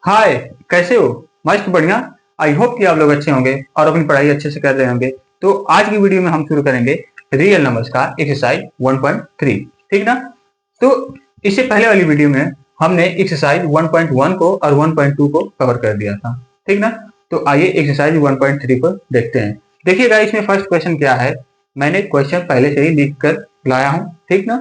हाय। कैसे हो? मस्त बढ़िया। आई होप कि आप लोग अच्छे होंगे और अपनी पढ़ाई अच्छे से कर रहे होंगे। तो आज की वीडियो में हम शुरू करेंगे रियल नंबर्स का एक्सरसाइज 1.3। ठीक ना? तो इससे पहले वाली वीडियो में हमने एक्सरसाइज 1.1 को और 1.2 को कवर कर दिया था। ठीक ना? तो आइए एक्सरसाइज 1.3 को देखते हैं। देखिएगा इसमें फर्स्ट क्वेश्चन क्या है। मैंने क्वेश्चन पहले से ही लिख कर लाया हूं, ठीक ना,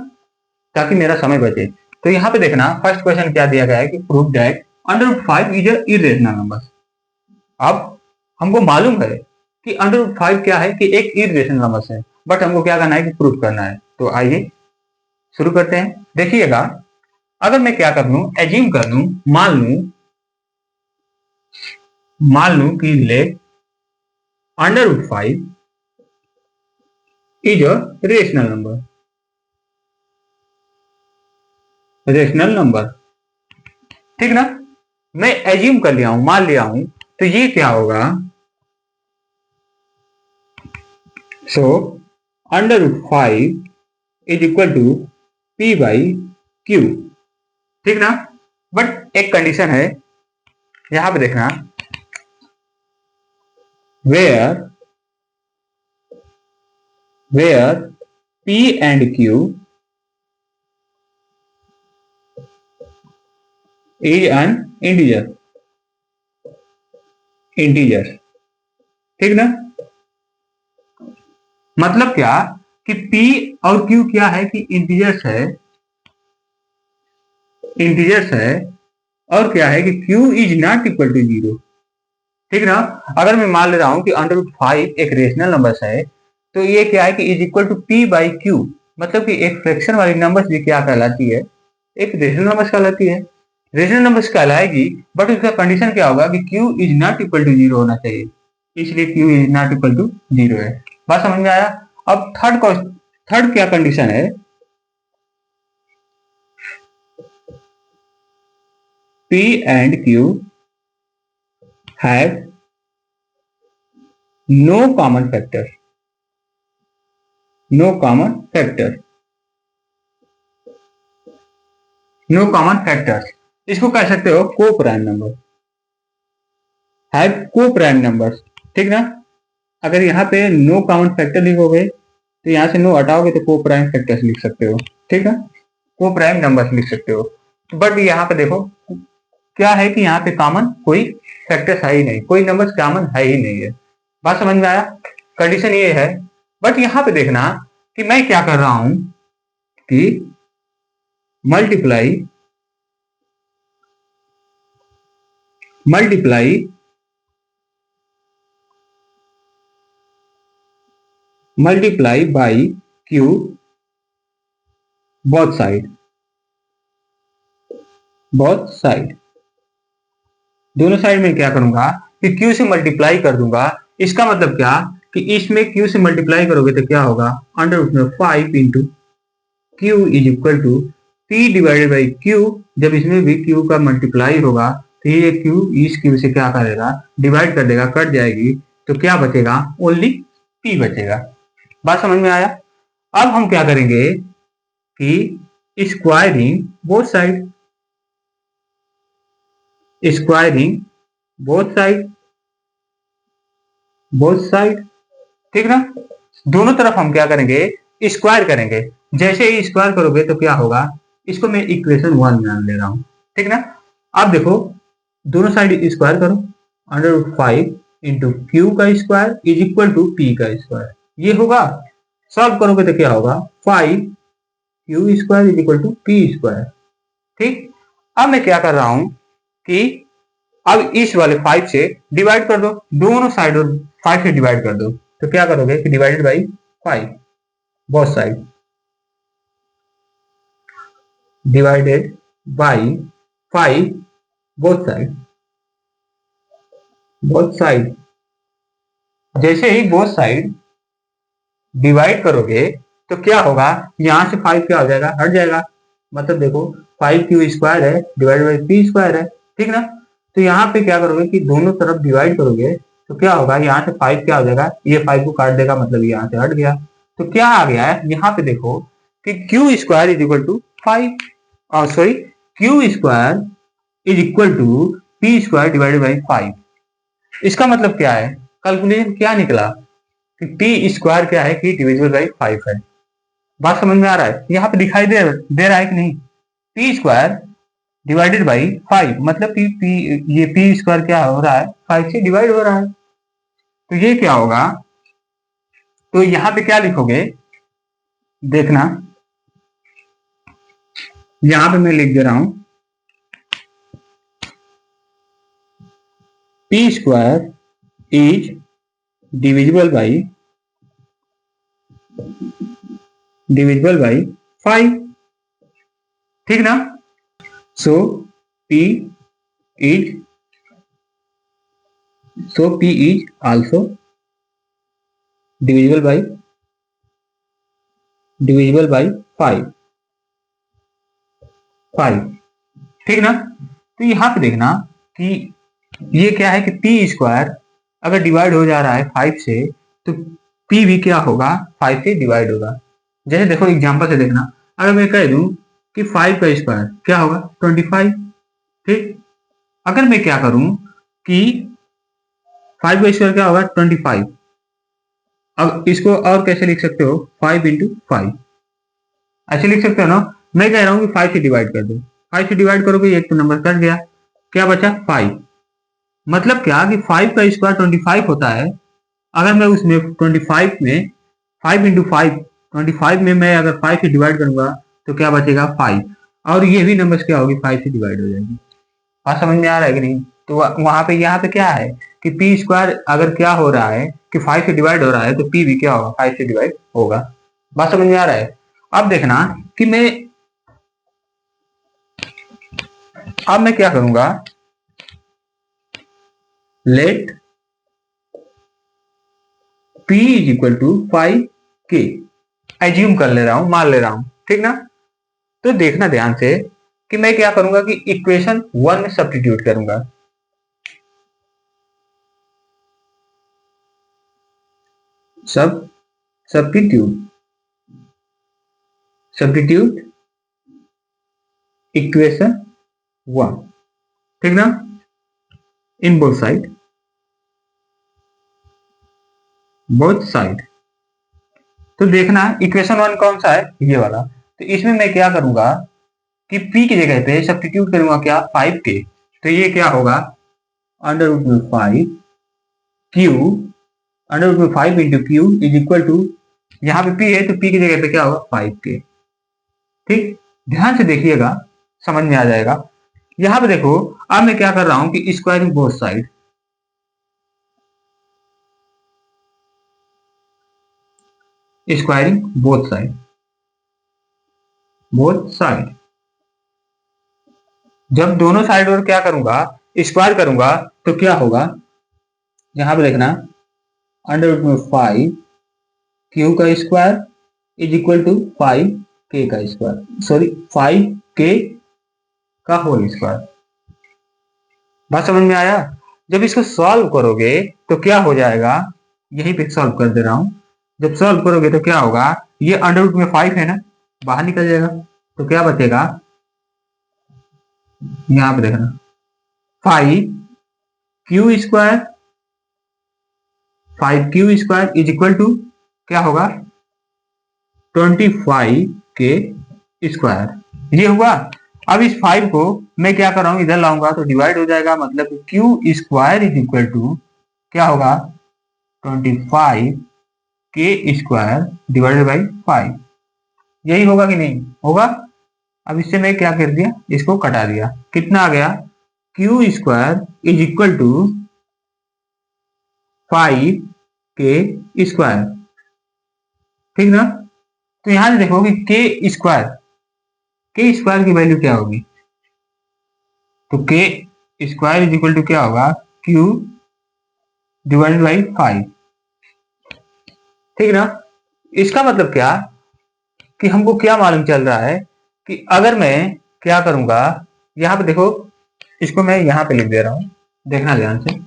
ताकि मेरा समय बचे। तो यहाँ पे देखना फर्स्ट क्वेश्चन क्या दिया गया है कि prove that √5 is a irrational number. अब हमको मालूम है कि √5 क्या है कि एक इरेशनल नंबर है, बट हमको क्या करना है कि प्रूव करना है। तो आइए शुरू करते हैं। देखिएगा, अगर मैं क्या कर लूं, एज्यूम कर लूं, मान लूं कि let √5 is a rational number. ठीक ना? मैं एज्यूम कर लिया हूं, मान लिया हूं, तो ये क्या होगा। सो √5 इज इक्वल टू P/Q। ठीक ना? बट एक कंडीशन है, यहां पे देखना, where P and Q is an integer. ठीक ना? मतलब क्या कि P और Q क्या है कि इंटीजर्स है और क्या है कि Q is not equal to 0। ठीक ना? अगर मैं मान ले रहा हूं कि √5 एक रेशनल नंबर है, तो ये क्या है कि इज इक्वल टू P/Q। मतलब कि एक फ्रैक्शन वाली नंबर भी क्या कहलाती है, एक रेशनल नंबर कहलाती है। रेशनल नंबर कहलाएगी, बट उसका कंडीशन क्या होगा कि Q is not equal to 0 होना चाहिए, इसलिए Q is not equal to 0 है। बात समझ में आया? अब थर्ड क्या कंडीशन है, P and Q have no common factor. No common factors, इसको कह सकते हो coprime number, have coprime number. ठीक ना? अगर यहाँ पे नो कॉमन फैक्टर लिखोगे तो यहाँ से नो हटाओगे तो को प्राइम फैक्टर्स लिख सकते हो। ठीक है, को प्राइम नंबर्स लिख सकते हो। बट यहाँ पे देखो क्या है कि यहाँ पे कॉमन कोई फैक्टर्स है ही नहीं, कोई नंबर कॉमन है ही नहीं है। बात समझ में आया? कंडीशन ये है। बट यहाँ पे देखना कि मैं क्या कर रहा हूं कि multiply by Q both side. दोनों साइड में क्या करूंगा कि Q से मल्टीप्लाई कर दूंगा। इसका मतलब क्या कि इसमें Q से मल्टीप्लाई करोगे तो क्या होगा, √5 into Q is equal to P divided by Q। जब इसमें भी Q का मल्टीप्लाई होगा तो ये Q इस Q से क्या करेगा, डिवाइड कर देगा, कट जाएगी, तो क्या बचेगा, ओनली P बचेगा। बात समझ में आया? अब हम क्या करेंगे कि स्क्वायरिंग बोथ साइड। ठीक ना? दोनों तरफ हम क्या करेंगे, स्क्वायर करेंगे। जैसे ही स्क्वायर करोगे तो क्या होगा, इसको मैं इक्वेशन 1 मान ले रहा हूं। ठीक ना? अब देखो दोनों साइड स्क्वायर करो, √5 इंटू Q का square is equal to P का स्क्वायर, ये होगा। सॉल्व करोगे तो क्या होगा, 5Q square is equal to P square. ठीक, अब मैं क्या कर रहा हूं कि अब इस वाले 5 से डिवाइड कर दो, दोनों साइड 5 से डिवाइड कर दो, तो क्या करोगे कि divided by 5 both side, divided by 5 both side. जैसे ही बोथ साइड डिवाइड करोगे तो क्या होगा, यहां से 5 क्या हो जाएगा, हट जाएगा। मतलब देखो 5Q स्क्वायर है डिवाइडेड बाई P स्क्वायर है। ठीक ना? तो यहाँ पे क्या करोगे कि दोनों तरफ डिवाइड करोगे तो क्या होगा, यहाँ से 5 क्या हो जाएगा, ये 5 को काट देगा, मतलब यहाँ से हट गया। तो क्या आ गया है, यहाँ पे देखो कि Q square is equal to 5, sorry, Q square is equal to P square divided by 5। इसका मतलब क्या है, कैलकुलेशन क्या निकला कि पी स्क्वायर क्या है कि डिविजिबल बाई 5 है। बात समझ में आ रहा है, यहाँ पे दिखाई दे रहा है कि नहीं, पी स्क्वायर डिवाइडेड बाई 5 मतलब ये पी स्क्वायर क्या हो रहा है, 5 से डिवाइड हो रहा है। तो ये क्या होगा, तो यहाँ पे क्या लिखोगे देखना, यहाँ पे मैं लिख दे रहा हूं P square is divisible by 5, ठीक ना। So P is also divisible by 5, ठीक ना। तो यहाँ पे देखना कि ये क्या है कि पी स्क्वायर अगर डिवाइड हो जा रहा है 5 से, तो पी भी क्या होगा, 5 से डिवाइड होगा। जैसे देखो एग्जांपल से देखना, अगर मैं कह दूं कि 5 का स्क्वायर क्या होगा 25, ठीक। अगर मैं क्या करूं कि 5 का स्क्वायर क्या होगा 25, अब इसको और कैसे लिख सकते हो, 5 इंटू 5 ऐसे लिख सकते हो ना। मैं कह रहा हूं कि 5 से डिवाइड कर दो, 5 से डिवाइड करोगे एक तो नंबर कट गया, क्या बचा 5। मतलब क्या कि 5 का स्क्वायर 25 होता है। अगर मैं उसमें 25 में 5 इंटू 5, 25 में मैं अगर 5 से डिवाइड करूंगा तो क्या बचेगा 5, और ये भी नंबर क्या होगी 5 से डिवाइड हो जाएगी। बात समझ में आ रहा है कि नहीं। तो वहां पे यहाँ पे क्या है कि पी स्क्वायर अगर क्या हो रहा है कि 5 से डिवाइड हो रहा है, तो पी भी क्या होगा 5 से डिवाइड होगा। बात समझ में आ रहा है। अब देखना कि अब मैं क्या करूंगा, let P is equal to 5K assume कर ले रहा हूं, मान ले रहा हूं, ठीक ना। तो देखना ध्यान से कि मैं क्या करूंगा कि इक्वेशन 1 में सब्स्टिट्यूट करूंगा। सब्स्टिट्यूट इक्वेशन 1, ठीक ना, इन बोथ साइड। तो देखना इक्वेशन 1 कौन सा है, ये वाला। तो इसमें मैं क्या करूंगा कि p की जगह पे सब्स्टिट्यूट करूंगा क्या 5K। तो ये क्या होगा अंडर रूट में 5 क्यू, अंडर रूट में 5 into Q is equal to, यहाँ पे p है तो p की जगह पे क्या होगा 5K, ठीक। ध्यान से देखिएगा समझ में आ जाएगा। यहाँ पे देखो अब मैं क्या कर रहा हूं कि squaring both side, squaring both side. जब दोनों साइड और क्या करूंगा स्क्वायर करूंगा तो क्या होगा, यहां पे देखना अंडर रूट में 5 क्यू का square is equal to 5K का स्क्वायर, सॉरी 5K का होल स्क्वायर। बात समझ में आया। जब इसको सॉल्व करोगे तो क्या हो जाएगा, यहीं पे सॉल्व कर दे रहा हूं। जब सॉल्व करोगे तो क्या होगा, ये अंडर रूट में 5 है ना, बाहर निकल जाएगा, तो क्या बचेगा, यहां पे देखना 5Q square is equal to क्या होगा 25K स्क्वायर, ये हुआ। अब इस 5 को मैं क्या कर रहा हूं इधर लाऊंगा तो डिवाइड हो जाएगा, मतलब Q square is equal to क्या होगा 25K स्क्वायर डिवाइडेड बाई 5, यही होगा कि नहीं होगा। अब इससे मैं क्या कर दिया, इसको कटा दिया, कितना आ गया Q square is equal to 5K square, ठीक ना। तो यहां से देखो कि के स्क्वायर की वैल्यू क्या होगी, तो के स्क्वायर इज इक्वल टू क्या होगा Q डिवाइडेड बाई 5, ठीक ना। इसका मतलब क्या कि हमको क्या मालूम चल रहा है कि अगर मैं क्या करूंगा, यहां पे देखो इसको मैं यहां पे लिख दे रहा हूं, देखना ध्यान से,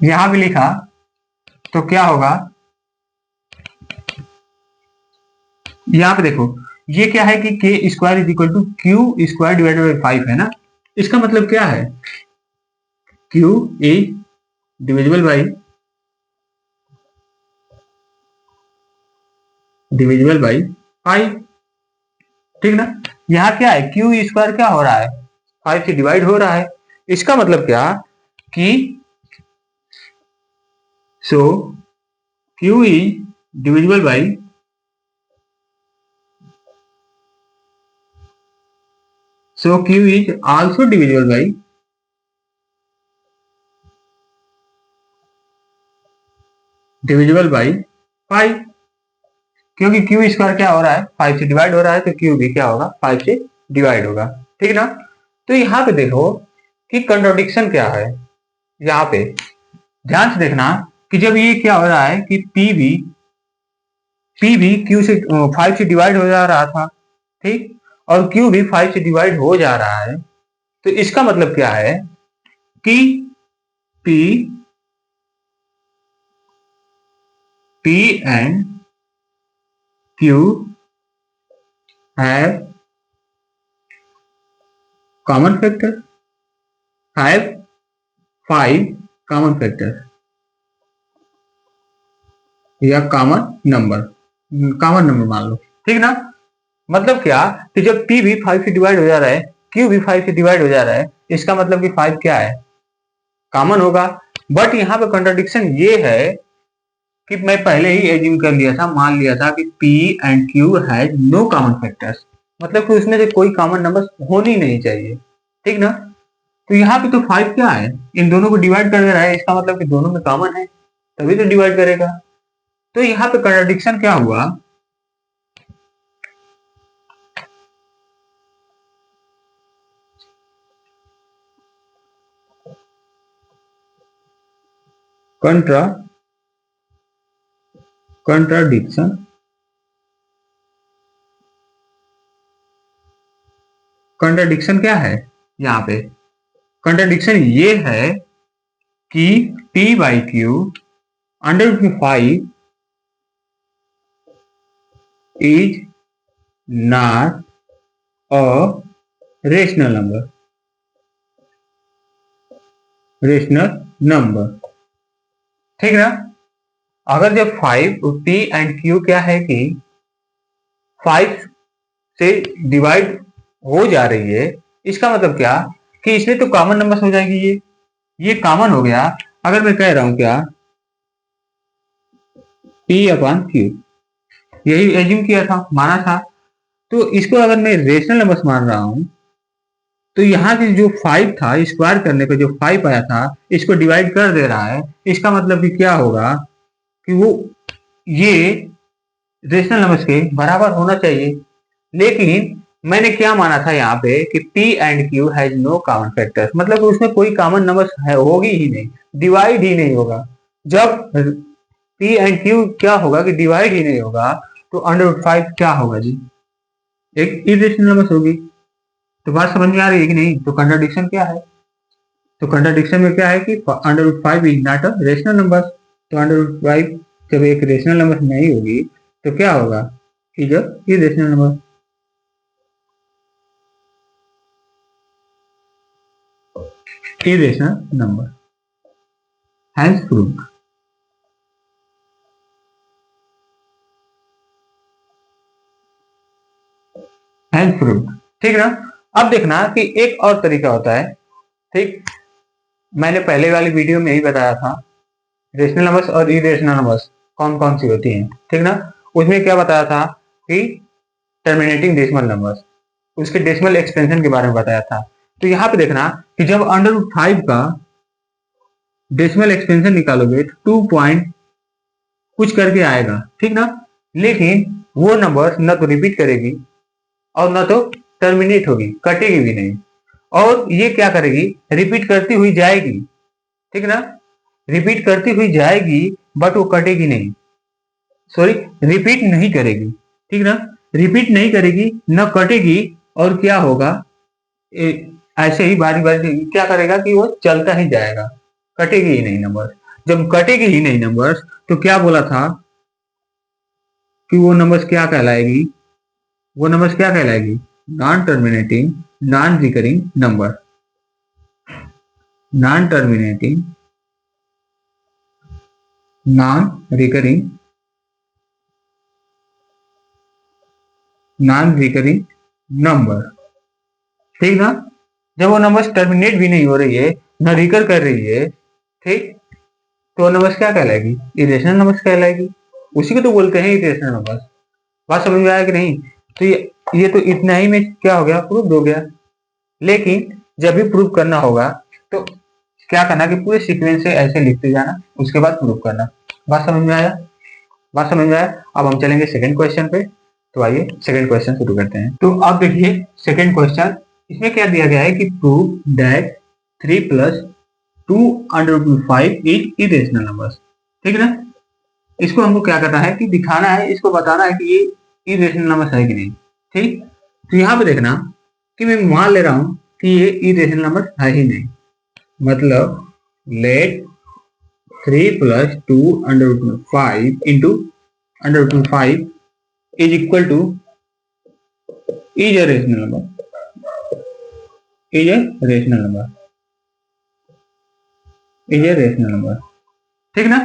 यहां पे लिखा तो क्या होगा, यहां पे देखो ये क्या है कि K square is equal to Q square divided by 5 है ना। इसका मतलब क्या है, Q is divisible by divisible by 5, ठीक ना। यहाँ क्या है, क्यू स्क्वायर क्या हो रहा है, 5 से डिवाइड हो रहा है। इसका मतलब क्या कि so Q is divisible by Q is also divisible by divisible by 5, क्योंकि क्यू स्क्वायर क्या हो रहा है, 5 से डिवाइड हो रहा है, तो क्यू भी क्या होगा, 5 से डिवाइड होगा, ठीक ना। तो यहाँ पे देखो कि कंट्रोडिक्शन क्या है, यहाँ पे ध्यान से देखना कि जब ये क्या हो रहा है कि पी भी क्यू से 5 से डिवाइड हो जा रहा था, ठीक, और क्यू भी 5 से डिवाइड हो जा रहा है, तो इसका मतलब क्या है कि P and Q have common factor, have 5 common factor या कॉमन नंबर मान लो, ठीक ना। मतलब क्या कि जब p भी 5 से डिवाइड हो जा रहा है, q भी 5 से डिवाइड हो जा रहा है, इसका मतलब कि 5 क्या है, कॉमन होगा। बट यहाँ पे कंट्राडिक्शन ये है कि मैं पहले ही एज्यूम कर लिया था, मान लिया था कि p and q has no common factors, मतलब कि उसमें से कोई कॉमन नंबर होनी नहीं चाहिए, ठीक ना। तो यहाँ पे तो 5 क्या है, इन दोनों को डिवाइड कर दे रहा है, इसका मतलब कि दोनों में कॉमन है, तभी तो डिवाइड करेगा। तो यहाँ पे कंट्राडिक्शन क्या हुआ, कंट्राडिक्शन क्या है, यहाँ पे कंट्राडिक्शन ये है कि p by Q under 5 is not a rational number, ठीक ना। अगर जब 5 p एंड q क्या है कि 5 से डिवाइड हो जा रही है, इसका मतलब क्या कि इसमें तो कॉमन नंबर हो जाएगी, ये कॉमन हो गया। अगर मैं कह रहा हूं क्या p अपॉन q, यही एज्यूम किया था, माना था, तो इसको अगर मैं रेशनल नंबर मान रहा हूं, तो यहाँ की जो 5 था स्क्वायर करने पे जो 5 आया था, इसको डिवाइड कर दे रहा है, इसका मतलब कि क्या होगा कि वो ये रेशनल नंबर्स के बराबर होना चाहिए। लेकिन मैंने क्या माना था यहाँ पे कि p and q has no common factors, मतलब उसमें कोई कॉमन नंबर होगी ही नहीं, डिवाइड ही नहीं होगा। जब p एंड q क्या होगा कि डिवाइड ही नहीं होगा, तो अंडर 5 क्या होगा जी, एक इरेशनल नंबर होगी। तो बात समझ में आ रही है कि नहीं। तो कंट्राडिक्शन क्या है, तो कंट्राडिक्शन में क्या है कि under root 5 is not a rational number. तो अंडर रूट 5 जब एक रेशनल नंबर नहीं होगी तो क्या होगा, is a irrational number. Irrational number hence proved. Hence proved, ठीक ना। अब देखना कि एक और तरीका होता है, ठीक, मैंने पहले वाली वीडियो में ही बताया था रेशनल नंबर्स और इरेशनल नंबर्स कौन कौन सी होती हैं, ठीक ना। उसमें क्या बताया था कि टर्मिनेटिंग डेसिमल नंबर्स, उसके डेसिमल एक्सपेंशन के बारे में बताया था। तो यहाँ पे देखना कि जब अंडर रूट 5 का डेसिमल एक्सपेंशन निकालोगे तो 2 पॉइंट कुछ करके आएगा, ठीक ना। लेकिन वो नंबर न तो रिपीट करेगी और न तो टर्मिनेट होगी, कटेगी भी नहीं। और ये क्या करेगी, रिपीट करती हुई जाएगी, ठीक ना, रिपीट करती हुई जाएगी, बट वो कटेगी नहीं, सॉरी रिपीट नहीं करेगी, ठीक ना, रिपीट नहीं करेगी, न कटेगी। और क्या होगा, ऐसे ही बारी बारी क्या करेगा कि वो चलता ही जाएगा, कटेगी ही नहीं नंबर। जब कटेगी ही नहीं नंबर, तो क्या बोला था कि वो नंबर्स क्या कहलाएगी, वो नंबर क्या कहलाएगी? Non terminating non recurring number. Non terminating non recurring number. ठीक ना? जब वो नंबर टर्मिनेट भी नहीं हो रही है, ना रिकर कर रही है, ठीक, तो वो नंबर क्या कहलाएगी? इरेशनल नंबर कहलाएगी। उसी को तो बोलते हैं इरेशनल नंबर। बात समझ में आया कि नहीं? तो ये तो इतना ही में क्या हो गया? प्रूफ हो गया। लेकिन जब भी प्रूफ करना होगा तो क्या करना कि पूरे सीक्वेंस से ऐसे लिखते जाना, उसके बाद प्रूफ करना। बात समझ में आया? बात समझ में आया? अब हम चलेंगे सेकंड क्वेश्चन पे। तो आइए सेकंड क्वेश्चन शुरू करते हैं। तो अब देखिए सेकंड क्वेश्चन, इसमें क्या दिया गया है कि prove that 3 plus 2/5 is irrational number. ठीक है ना? इसको हमको क्या करना है कि दिखाना है, इसको बताना है कि ये इरेशनल नंबर है कि नहीं। ठीक, तो यहाँ पे देखना कि मैं मान ले रहा हूं कि ये इरेशनल नंबर है ही नहीं। मतलब let 3 plus 2/5 into √5 is equal to is a rational number, is a rational number, is a rational number। ठीक ना?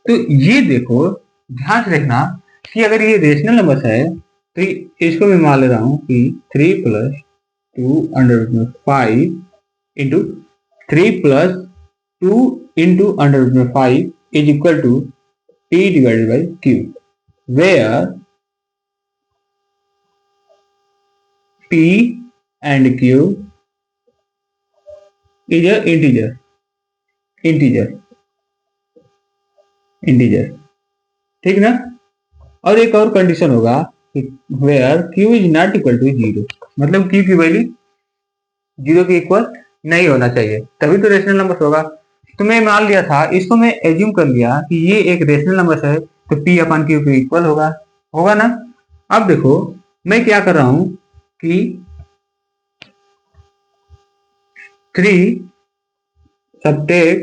तो ये देखो, ध्यान से देखना कि अगर ये रेशनल नंबर है तो इसको मैं मान ले रहा हूं कि 3 plus 2/5 into 3 plus 2 into √5 is equal to P divided by Q, where P and Q is a integer। ठीक ना? और एक और कंडीशन होगा कि where Q is not equal to 0, मतलब Q की वैल्यू 0 के इक्वल नहीं होना चाहिए, तभी तो रेशनल नंबर होगा। तो मैं मान लिया था, इसको मैं एज्यूम कर लिया कि ये एक रेशनल नंबर है, तो P अपन Q के इक्वल होगा, होगा ना? अब देखो मैं क्या कर रहा हूं कि 3 subtract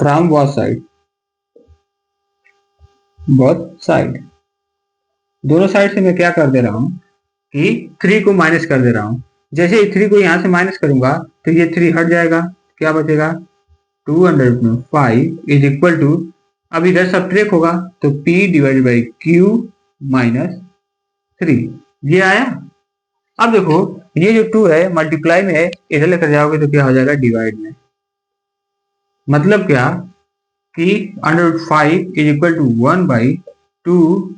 from both side, दोनों साइड से मैं क्या कर दे रहा हूं कि 3 को माइनस कर दे रहा हूं। जैसे ही 3 को यहां से माइनस करूंगा तो ये 3 हट जाएगा, क्या बचेगा? 2/5 इज इक्वल टू, अब इधर सब्ट्रैक्ट होगा तो P divided by Q minus 3, ये आया। अब देखो ये जो 2 है मल्टीप्लाई में है, इधर लेकर जाओगे तो क्या हो जाएगा? डिवाइड में। मतलब क्या कि √5 is equal to 1/2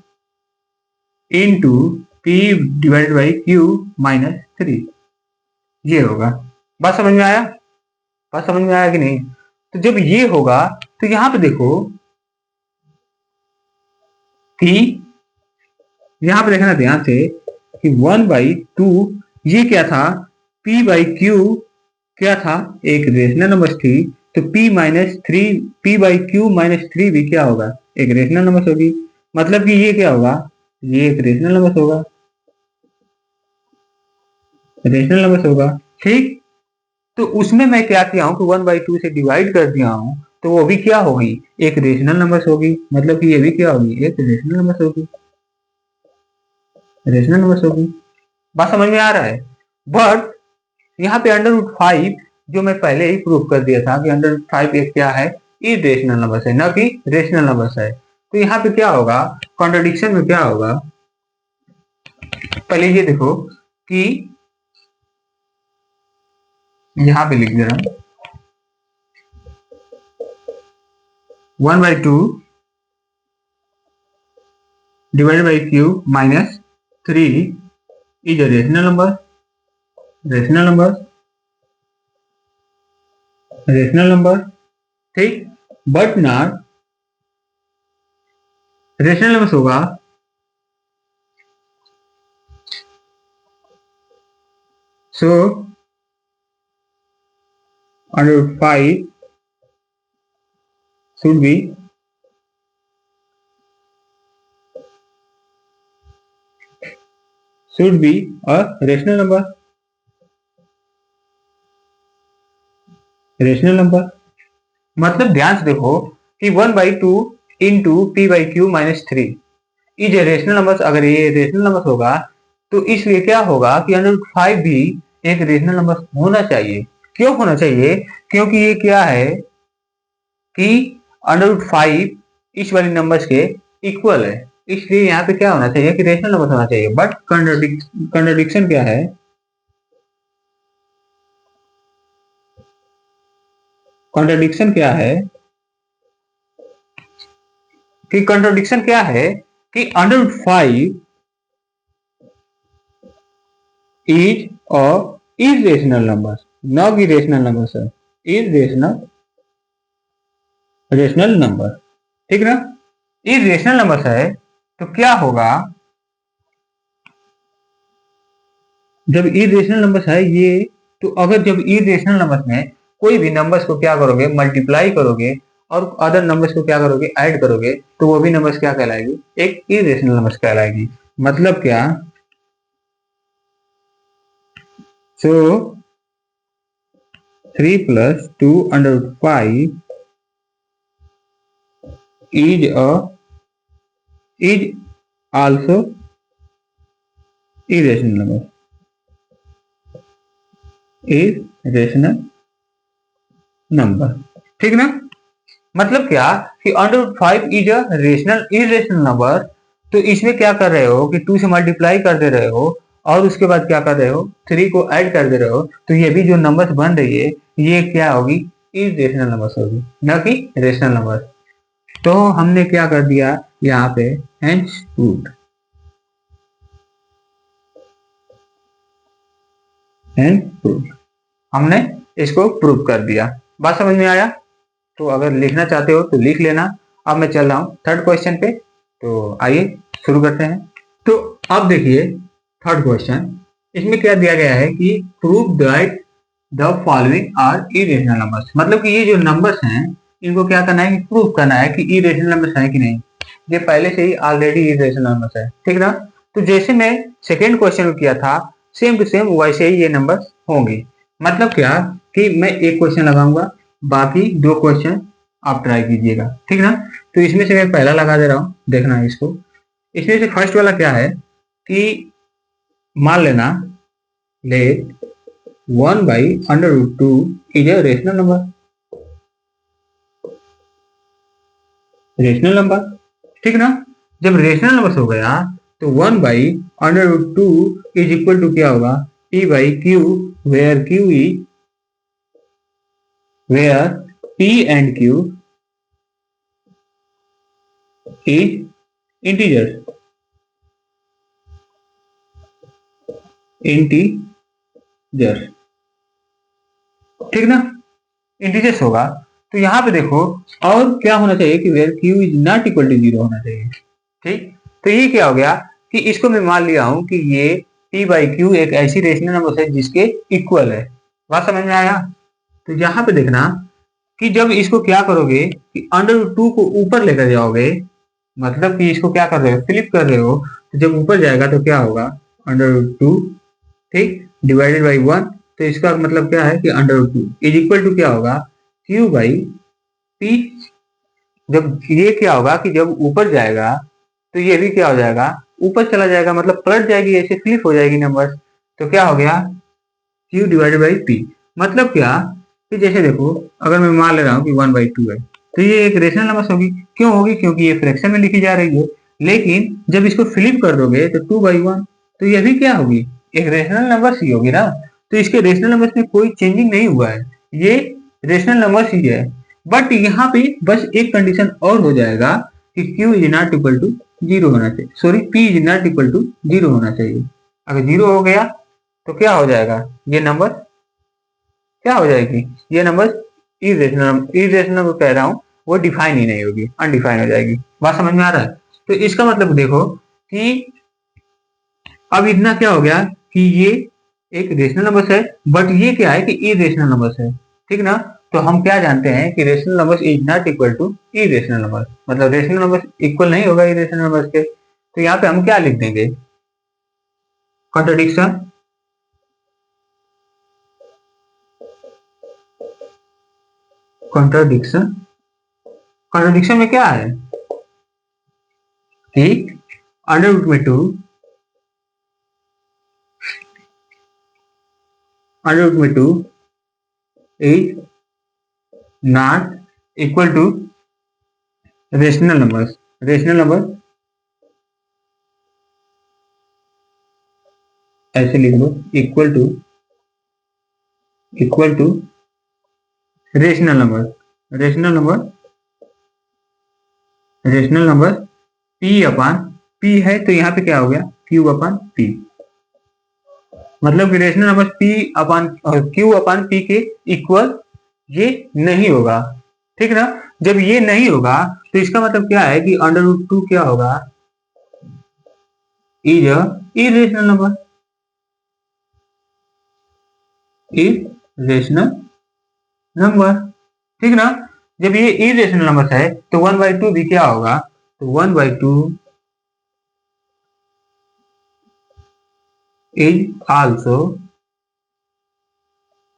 into P divided by Q minus 3, ये होगा। बात समझ में आया? बात समझ में आया कि नहीं? तो जब ये होगा तो यहां पे देखो कि यहां पे देखना ध्यान से कि 1/2 ये क्या था? P बाई Q क्या था? एक रेशनल नंबर थी, तो P बाई Q माइनस 3 भी क्या होगा? एक रेशनल नंबर होगी। मतलब कि ये क्या होगा? ये एक रेशनल नंबर होगा, रेशनल नंबर होगा। ठीक, तो उसमें मैं क्या किया हूं कि 1/2 से डिवाइड कर दिया हूं, तो वो भी क्या होगी? एक रेशनल नंबर होगी। मतलब कि ये भी क्या होगी? एक रेशनल नंबर होगी, रेशनल नंबर होगी। बात समझ में आ रहा है? बट यहाँ पे √5 जो मैं पहले ही प्रूफ कर दिया था कि √5 एक क्या है? इरेशनल नंबर है, न कि रेशनल नंबर है। तो यहाँ पे क्या होगा? कॉन्ट्रडिक्शन में क्या होगा? पहले ये देखो कि यहाँ पे लिख दे रहा हूं 1/2 divided by Q minus 3 is a rational number, rational number, rational number. ठीक, बट नॉट रेशनल नंबर होगा सो √5 should be a rational number, rational number। मतलब ध्यान से देखो कि 1/2 into P by Q minus three is a rational number. अगर ये rational number होगा तो इसलिए क्या होगा कि √5 भी एक रेशनल नंबर होना चाहिए। क्यों होना चाहिए? क्योंकि ये क्या है कि √5 इस वाली नंबर्स के इक्वल है, इसलिए यहाँ पे क्या होना चाहिए कि रेशनल नंबर होना चाहिए। बट कंट्राडिक्शन क्या है? कंट्राडिक्शन क्या है कंट्राडिक्शन क्या है कि √5 is a irrational number, not irrational number sir, rational number. ठीक ना? इरेशनल नंबर है तो क्या होगा जब इरेशनल नंबर है ये, तो अगर जब इरेशनल नंबर में कोई भी नंबर्स को क्या करोगे, मल्टीप्लाई करोगे और अदर नंबर्स को क्या करोगे, ऐड करोगे, तो वो भी नंबर्स क्या कहलाएगी, एक इरेशनल नंबर्स कहलाएगी। मतलब क्या? सो 3 + 2√5 is also irrational number, irrational number। ठीक ना? मतलब क्या कि √5 is a rational irrational number. तो इसमें क्या कर रहे हो कि 2 से मल्टीप्लाई कर दे रहे हो और उसके बाद क्या कर रहे हो, 3 को ऐड कर दे रहे हो, तो ये भी जो नंबर्स बन रही है ये क्या होगी, इरेशनल नंबर्स होगी, ना कि रेशनल नंबर। तो हमने क्या कर दिया यहाँ पे, हेंस प्रूव्ड, हेंस प्रूव्ड, हमने इसको प्रूव कर दिया। बात समझ में आया? तो अगर लिखना चाहते हो तो लिख लेना। अब मैं चल रहा हूँ थर्ड क्वेश्चन पे, तो आइए शुरू करते हैं। तो अब देखिए थर्ड क्वेश्चन, इसमें क्या दिया गया है कि prove that the following are irrational numbers. मतलब कि ये जो नंबर्स हैं इनको क्या करना है, प्रूव करना है कि इरेशनल नंबर्स हैं कि नहीं। ये पहले से ही ऑलरेडी इरेशनल नंबर्स है, ठीक ना? तो जैसे मैं सेकेंड क्वेश्चन किया था सेम टू सेम वैसे ही ये नंबर्स होंगे। मतलब क्या कि मैं एक क्वेश्चन लगाऊंगा, बाकी 2 क्वेश्चन आप ट्राई कीजिएगा, ठीक ना? तो इसमें से मैं पहला लगा दे रहा हूँ, देखना है इसको। इसमें से फर्स्ट वाला क्या है कि मान लेना ले 1/√2 is a rational number, rational number, ठीक ना? जब रेशनल नंबर हो गया तो 1/√2 इज इक्वल टू क्या होगा, p by Q, where q is, where p and q is integers, integers, ठीक ना? इंटीजर्स होगा। तो यहाँ पे देखो और क्या होना चाहिए कि where q is not equal to 0 होना चाहिए, ठीक? तो ये क्या हो गया कि इसको मैं मान लिया हूं कि ये p बाई क्यू एक ऐसी रेशनल नंबर है जिसके इक्वल है। बात समझ में आया? तो यहाँ पे देखना कि जब इसको क्या करोगे कि √2 को ऊपर लेकर जाओगे, मतलब कि इसको क्या कर रहे हो, फ्लिप कर रहे हो, तो जब ऊपर जाएगा तो क्या होगा, √2, ठीक, डिवाइडेड बाई 1। तो इसका मतलब क्या है कि √2 इज इक्वल टू क्या होगा, q बाई p। जब ये क्या होगा कि जब ऊपर जाएगा तो ये भी क्या हो जाएगा, ऊपर चला जाएगा, मतलब पलट जाएगी, ऐसे फ्लिप हो जाएगी नंबर। तो क्या हो गया, q डिवाइडेड बाई p। मतलब क्या कि जैसे देखो अगर मैं मान ले रहा हूँ कि 1/2 है, तो ये एक रेशनल नंबर होगी। क्यों होगी? क्योंकि ये फ्रैक्शन में लिखी जा रही है। लेकिन जब इसको फ्लिप कर दोगे तो 2/1, तो ये भी क्या होगी, एक रेशनल नंबर ही होगी ना। तो इसके रेशनल नंबर में कोई चेंजिंग नहीं हुआ है, ये रेशनल नंबर ही है। बट यहाँ पे बस एक कंडीशन और हो जाएगा कि q is not equal to 0 होना चाहिए, sorry p is not equal to 0 होना चाहिए। अगर 0 हो गया तो क्या हो जाएगा, ये नंबर क्या हो जाएगी, ये नंबर इरेशनल कह रहा हूँ, वो डिफाइन ही नहीं होगी, अनडिफाइन हो जाएगी। बात समझ में आ रहा है? तो इसका मतलब देखो कि अब इतना क्या हो गया कि ये एक रेशनल नंबर है, बट ये क्या है कि इरेशनल नंबर है, ठीक ना? तो हम क्या जानते हैं कि rational number is not equal to irrational number, मतलब रेशनल नंबर इक्वल नहीं होगा इरेशनल नंबर के। तो यहाँ पे हम क्या लिख देंगे, कॉन्ट्रडिक्शन, कॉन्ट्राडिक्शन, कॉन्ट्राडिक्शन में क्या है कि अंडर रूट में 2 is not equal to rational numbers. Rational number ऐसे लिख लो, equal to rational number. Rational number P upon P है, तो यहाँ पे क्या हो गया क्यू अपान पी। मतलब कि rational number P upon Q upon P के इक्वल ये नहीं होगा, ठीक ना। जब ये नहीं होगा तो इसका मतलब क्या है कि अंडर रूट 2 क्या होगा, is irrational number, irrational number, ठीक ना। जब ये इरेशनल नंबर है तो 1/2 भी क्या होगा, तो 1/2 is also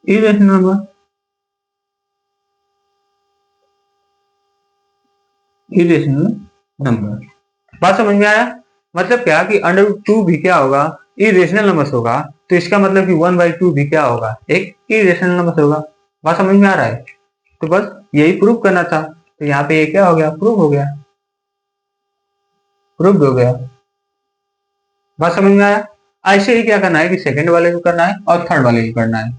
irrational number. Irrational number, बात समझ में आया। मतलब क्या कि अंडर रूट 2 भी क्या होगा, इरेशनल नंबर होगा, तो इसका मतलब कि 1/2 भी क्या होगा, एक इरेशनल नंबर होगा। बात समझ में आ रहा है। तो बस यही प्रूव करना था, तो यहाँ पे ये क्या हो गया, प्रूव हो गया, प्रूव हो गया। बात समझ में आया। ऐसे ही क्या करना है कि सेकंड वाले को करना है और थर्ड वाले को करना है,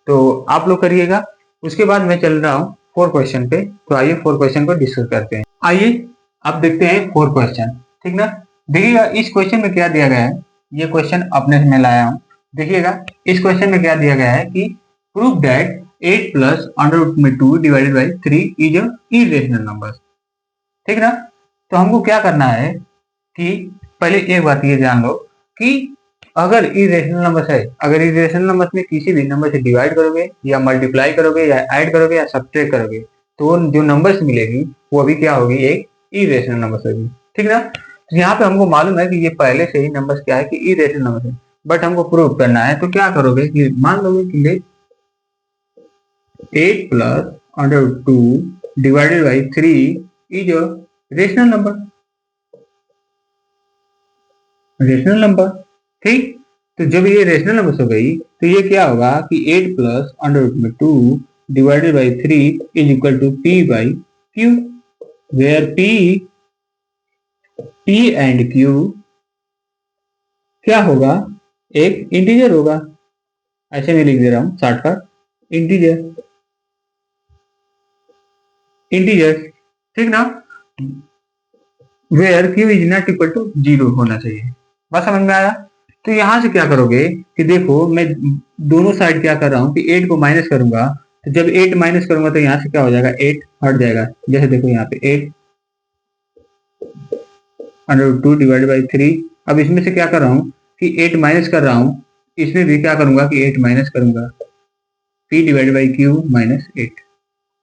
तो आप लोग करिएगा। उसके बाद मैं चल रहा हूँ 4 क्वेश्चन पे, तो आइए 4 क्वेश्चन को डिस्कस करते हैं। आइए अब देखते हैं 4 क्वेश्चन, ठीक ना। देखिएगा इस क्वेश्चन में क्या दिया गया है, ये क्वेश्चन अपने से मैं लाया हूँ। देखिएगा इस क्वेश्चन में क्या दिया गया है कि prove that 8 plus under root में 2 divided by 3 is irrational number, ठीक ना। तो हमको क्या करना है कि पहले एक बात ये जान लो कि अगर इरेशनल नंबर है, अगर इरेशनल नंबर में किसी भी नंबर से डिवाइड करोगे या मल्टीप्लाई करोगे या ऐड करोगे या सब्ट्रैक्ट करोगे, तो जो नंबर्स मिलेगी वो अभी क्या होगी, एक इरेशनल नंबर होगी, ठीक ना। तो यहाँ पे हमको मालूम है कि ये पहले से ही नंबर क्या है कि इरेशनल नंबर है, बट हमको प्रूव करना है। तो क्या करोगे कि मान लोगे कि 8 plus under root 2 divided by 3 is rational number, rational number, ठीक। तो जब ये रेशनल नंबर हो गई तो ये क्या होगा कि 8 प्लस अंडर रूट में 2 divided by 3 is equal to P by Q, where P and Q क्या होगा, एक इंटीजर होगा। ऐसे मैं लिख दे रहा हूं शॉर्टकट, इंटीजर, ठीक ना। Where Q is not equal to 0 होना चाहिए। बस समझ में आया। तो यहां से क्या करोगे कि देखो मैं दोनों साइड क्या कर रहा हूं कि 8 को माइनस करूंगा, तो जब 8 माइनस करूंगा तो यहाँ से क्या हो जाएगा, 8 हट जाएगा। जैसे देखो यहाँ पे 8 अंडर रूट 2 डिवाइडेड बाई 3, अब इसमें से क्या कर रहा हूँ कि 8 माइनस कर रहा हूँ, इसमें भी क्या करूंगा कि 8 माइनस करूंगा, p divided by Q minus 8,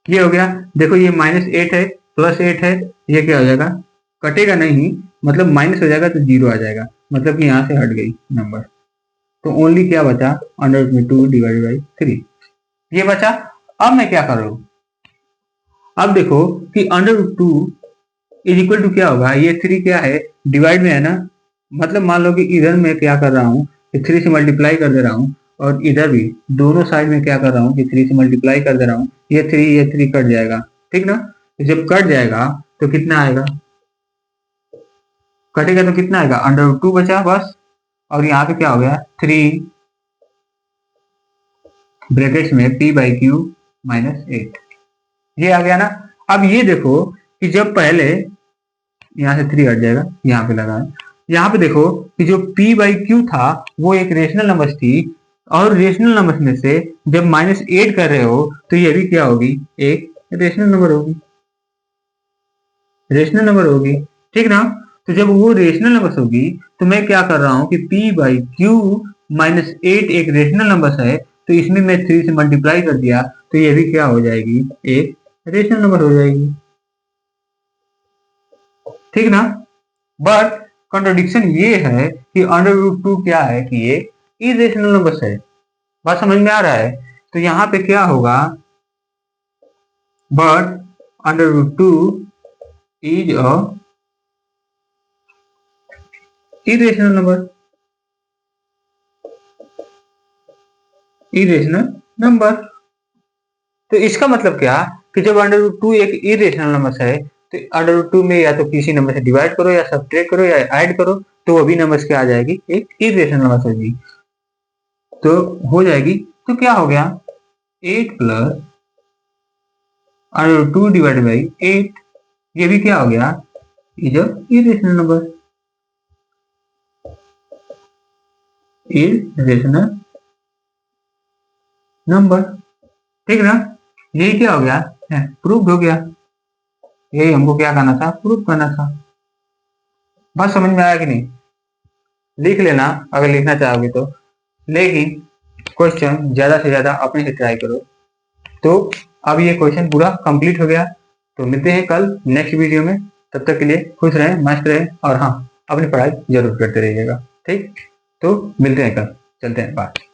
ये हो गया। देखो ये -8 है प्लस 8 है, ये क्या हो जाएगा, कटेगा नहीं, मतलब माइनस हो जाएगा तो 0 आ जाएगा, मतलब कि यहाँ से हट गई नंबर। तो ओनली क्या बचा, अंडर रूट में 2 डिवाइडेड बाई 3, ये बचा। अब मैं क्या कर रहा हूँ, अब देखो कि under root 2 is equal to क्या होगा, ये 3 क्या है, डिवाइड में है ना, मतलब मान लो कि इधर मैं क्या कर रहा हूँ कि 3 से मल्टीप्लाई कर दे रहा हूँ, और इधर भी दोनों साइड में क्या कर रहा हूँ कि 3 से मल्टीप्लाई कर दे रहा हूँ, ये 3 कट जाएगा, ठीक ना। तो जब कट जाएगा तो कितना आएगा, कटेगा तो कितना आएगा, अंडर रूट 2 बचा बस, और यहाँ पे क्या हो गया 3 ब्रैकेट्स में p बाई क्यू माइनस 8, ये आ गया ना। अब ये देखो कि जब पहले यहाँ से 3 हट जाएगा, यहाँ पे लगा है, यहाँ पे देखो कि जो p बाई क्यू था वो एक रेशनल नंबर थी, और रेशनल नंबर में से जब -8 कर रहे हो तो ये भी क्या होगी, एक रेशनल नंबर होगी, रेशनल नंबर होगी, ठीक ना। तो जब वो रेशनल नंबर होगी तो मैं क्या कर रहा हूँ कि p बाई क्यू -8 एक रेशनल नंबर है, तो इसमें मैं 3 से मल्टीप्लाई कर दिया तो ये भी क्या हो जाएगी, एक रेशनल नंबर हो जाएगी, ठीक ना। बट कॉन्ट्रडिक्शन ये है कि अंडर रूट 2 क्या है कि ये इरेशनल नंबर है। बात समझ में आ रहा है। तो यहाँ पे क्या होगा, but under root 2 is a irrational number, irrational number. तो इसका मतलब क्या कि जब अंडर रूट 2 एक इरेशनल नंबर है तो अंडर रूट 2 में या तो किसी नंबर से डिवाइड करो या सब्ट्रैक्ट करो या ऐड करो, तो वो भी नंबर्स क्या आ जाएगी, एक इरेशनल नंबर होगी। तो हो जाएगी, तो क्या हो गया 8 plus under root 2 divide by 8, ये भी क्या हो गया, is a irrational number, irrational number. ठीक ना, यही क्या हो गया, प्रूफ हो गया। यही हमको क्या करना था, प्रूफ करना था। बात समझ में आया कि नहीं? लिख लेना अगर लिखना चाहोगे तो, लेकिन क्वेश्चन ज्यादा से ज्यादा अपने से ट्राई करो। तो अब ये क्वेश्चन पूरा कंप्लीट हो गया। तो मिलते हैं कल नेक्स्ट वीडियो में, तब तक के लिए खुश रहें, मस्त रहें, और हाँ, अपनी पढ़ाई जरूर करते रहिएगा। ठीक, तो मिलते हैं कल, चलते हैं, बाय।